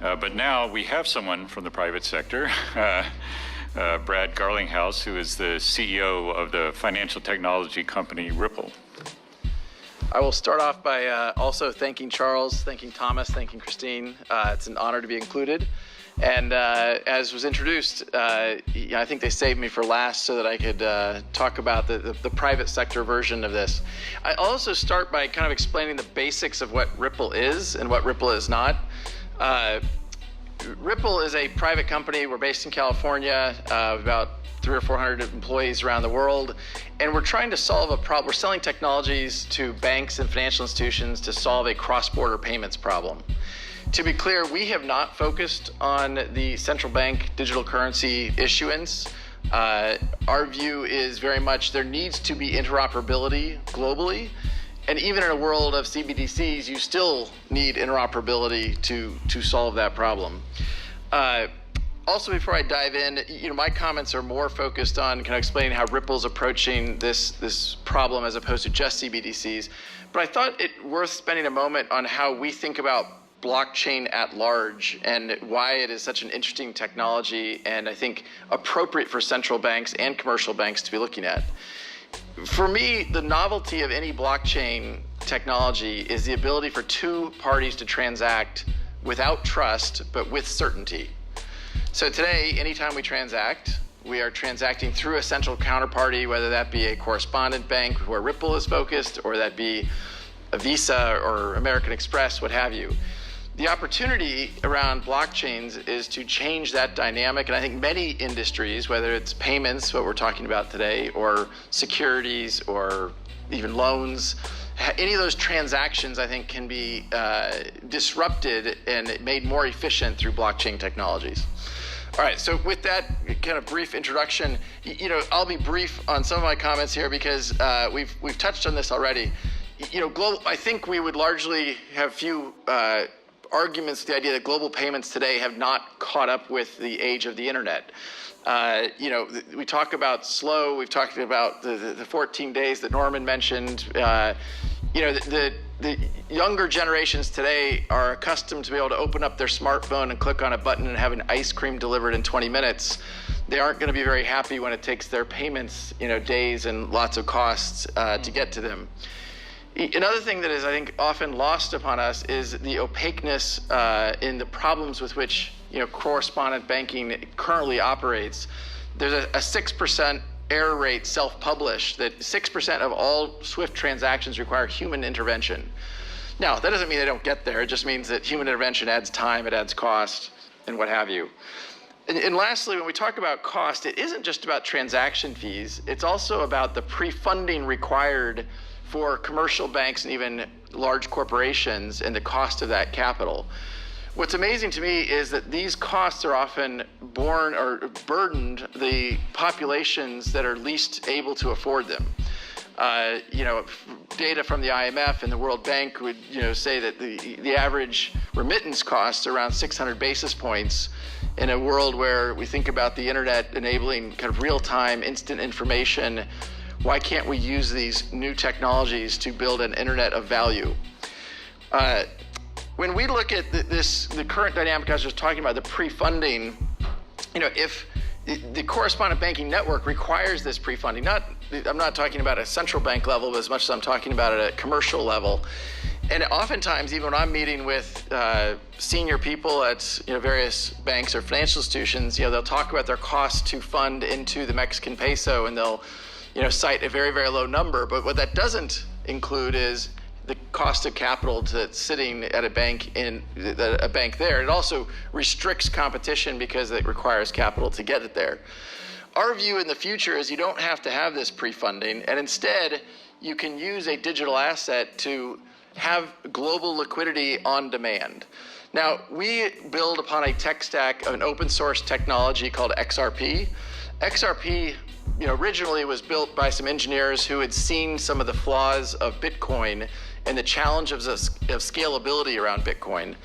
But now we have someone from the private sector, Brad Garlinghouse, who is the CEO of the financial technology company Ripple. I will start off by also thanking Charles, thanking Thomas, thanking Christine. It's an honor to be included. And as was introduced, I think they saved me for last so that I could talk about the private sector version of this. I also start by kind of explaining the basics of what Ripple is and what Ripple is not. Ripple is a private company. We're based in California, about 300 or 400 employees around the world, and we're trying to solve a problem. We're selling technologies to banks and financial institutions to solve a cross-border payments problem. To be clear, we have not focused on the central bank digital currency issuance. Our view is very much there needs to be interoperability globally, and even in a world of CBDCs, you still need interoperability to solve that problem. Also, before I dive in, my comments are more focused on kind of explaining how Ripple's approaching this problem as opposed to just CBDCs. But I thought it worth spending a moment on how we think about blockchain at large and why it is such an interesting technology and I think appropriate for central banks and commercial banks to be looking at. For me, the novelty of any blockchain technology is the ability for two parties to transact without trust, but with certainty. So today, anytime we transact, we are transacting through a central counterparty, whether that be a correspondent bank where Ripple is focused, or that be a Visa or American Express, what have you. The opportunity around blockchains is to change that dynamic, and I think many industries, whether it's payments, what we're talking about today, or securities, or even loans, any of those transactions, I think, can be disrupted and made more efficient through blockchain technologies. All right, so with that kind of brief introduction, I'll be brief on some of my comments here because we've touched on this already. I think we would largely have few arguments with the idea that global payments today have not caught up with the age of the internet. We talk about slow. We've talked about the 14 days that Norman mentioned. The younger generations today are accustomed to be able to open up their smartphone and click on a button and have an ice cream delivered in 20 minutes. They aren't going to be very happy when it takes their payments, days and lots of costs to get to them. Another thing that is, I think, often lost upon us is the opaqueness in the problems with which correspondent banking currently operates. There's a 6% error rate self-published that 6% of all SWIFT transactions require human intervention. Now, that doesn't mean they don't get there. It just means that human intervention adds time, it adds cost, and what have you. And lastly, when we talk about cost, it isn't just about transaction fees. It's also about the pre-funding required for commercial banks and even large corporations and the cost of that capital. What's amazing to me is that these costs are often borne or burdened the populations that are least able to afford them. Data from the IMF and the World Bank would say that the average remittance costs around 600 basis points in a world where we think about the internet enabling kind of real-time instant information. Why can't we use these new technologies to build an internet of value? When we look at the current dynamic I was just talking about, the pre-funding, if the correspondent banking network requires this pre-funding, I'm not talking about a central bank level, but as much as I'm talking about it at a commercial level. And oftentimes, even when I'm meeting with senior people at various banks or financial institutions, they'll talk about their costs to fund into the Mexican peso, and they'll cite a very, very low number. But what that doesn't include is the cost of capital that's sitting at a bank there. It also restricts competition because it requires capital to get it there. Our view in the future is you don't have to have this pre-funding, and instead you can use a digital asset to have global liquidity on demand. Now, we build upon a tech stack of an open source technology called XRP. XRP originally was built by some engineers who had seen some of the flaws of Bitcoin and the challenges of scalability around Bitcoin,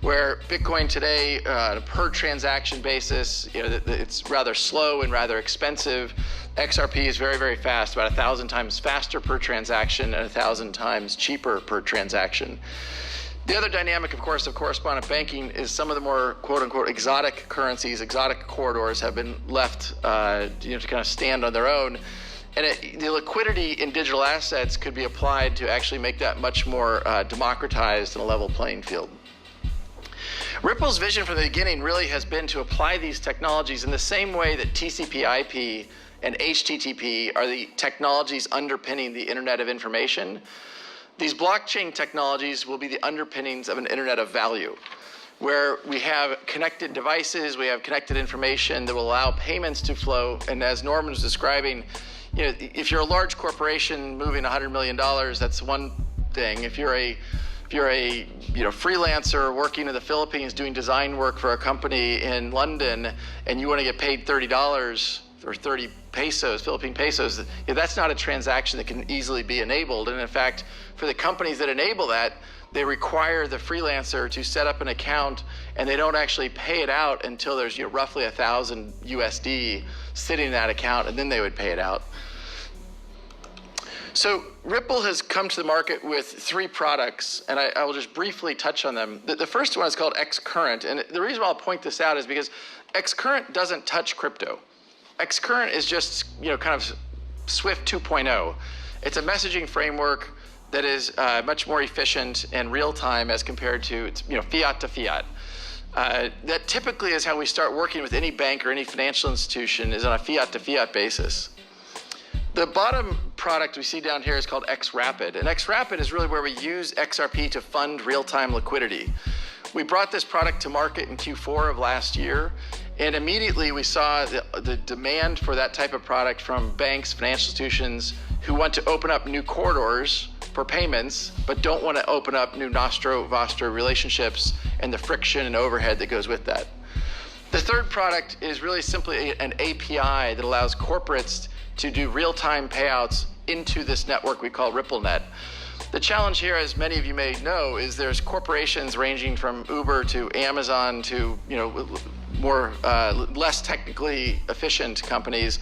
where Bitcoin today, on a per transaction basis, it's rather slow and rather expensive. XRP is very, very fast, about 1,000 times faster per transaction and 1,000 times cheaper per transaction. The other dynamic, of course, of correspondent banking is some of the more quote-unquote exotic currencies, exotic corridors have been left to kind of stand on their own. And the liquidity in digital assets could be applied to actually make that much more democratized and a level playing field. Ripple's vision from the beginning really has been to apply these technologies in the same way that TCP/IP and HTTP are the technologies underpinning the Internet of Information. These blockchain technologies will be the underpinnings of an Internet of Value, where we have connected devices, we have connected information that will allow payments to flow. And as Norman was describing, if you're a large corporation moving $100 million, that's one thing. If you're a freelancer working in the Philippines doing design work for a company in London, and you want to get paid $30 or 30 pesos, Philippine pesos, that's not a transaction that can easily be enabled. And in fact, for the companies that enable that, they require the freelancer to set up an account, and they don't actually pay it out until there's roughly 1,000 USD sitting in that account, and then they would pay it out. So Ripple has come to the market with 3 products, and I will just briefly touch on them. The first one is called XCurrent, and the reason why I'll point this out is because XCurrent doesn't touch crypto. XCurrent is just kind of Swift 2.0. It's a messaging framework that is much more efficient and real-time as compared to fiat to fiat. That typically is how we start working with any bank or any financial institution, is on a fiat to fiat basis. The bottom product we see down here is called XRapid, and XRapid is really where we use XRP to fund real-time liquidity. We brought this product to market in Q4 of last year, and immediately we saw the demand for that type of product from banks, financial institutions who want to open up new corridors for payments, but don't want to open up new nostro-vostro relationships and the friction and overhead that goes with that. The third product is really simply an API that allows corporates to do real-time payouts into this network we call RippleNet. The challenge here, as many of you may know, is there's corporations ranging from Uber to Amazon to more less technically efficient companies.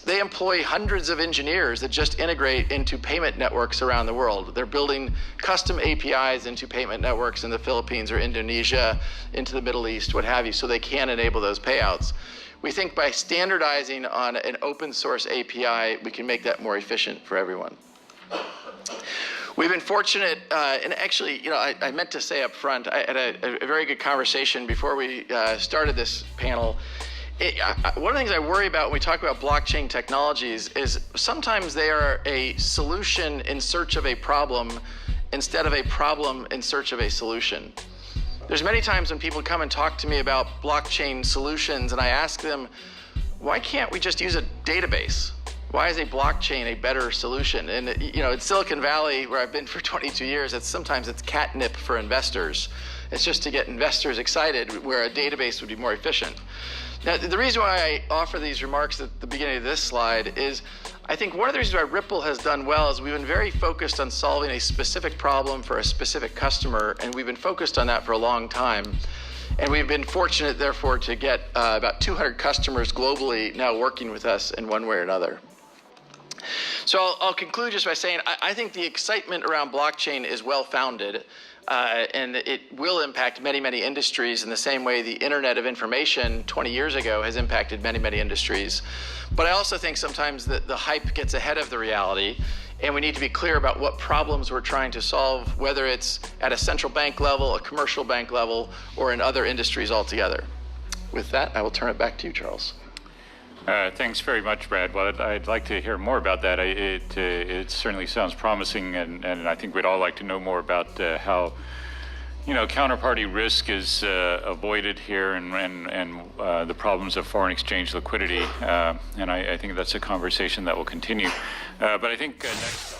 They employ hundreds of engineers that just integrate into payment networks around the world. They're building custom APIs into payment networks in the Philippines or Indonesia, into the Middle East, what have you, so they can enable those payouts. We think by standardizing on an open source API, we can make that more efficient for everyone. We've been fortunate, and actually, I meant to say up front, I had a very good conversation before we started this panel. One of the things I worry about when we talk about blockchain technologies is sometimes they are a solution in search of a problem instead of a problem in search of a solution. There's many times when people come and talk to me about blockchain solutions, and I ask them, why can't we just use a database? Why is a blockchain a better solution? And in Silicon Valley, where I've been for 22 years, sometimes it's catnip for investors. It's just to get investors excited, where a database would be more efficient. Now, the reason why I offer these remarks at the beginning of this slide is I think one of the reasons why Ripple has done well is we've been very focused on solving a specific problem for a specific customer, and we've been focused on that for a long time. And we've been fortunate, therefore, to get about 200 customers globally now working with us in one way or another. So I'll conclude just by saying I think the excitement around blockchain is well-founded, and it will impact many, many industries in the same way the Internet of Information 20 years ago has impacted many, many industries. But I also think sometimes that the hype gets ahead of the reality, and we need to be clear about what problems we're trying to solve, whether it's at a central bank level, a commercial bank level, or in other industries altogether. With that, I will turn it back to you, Charles. Thanks very much, Brad. Well, I'd like to hear more about that. It certainly sounds promising, and I think we'd all like to know more about how counterparty risk is avoided here, and the problems of foreign exchange liquidity. And I think that's a conversation that will continue. But I think next.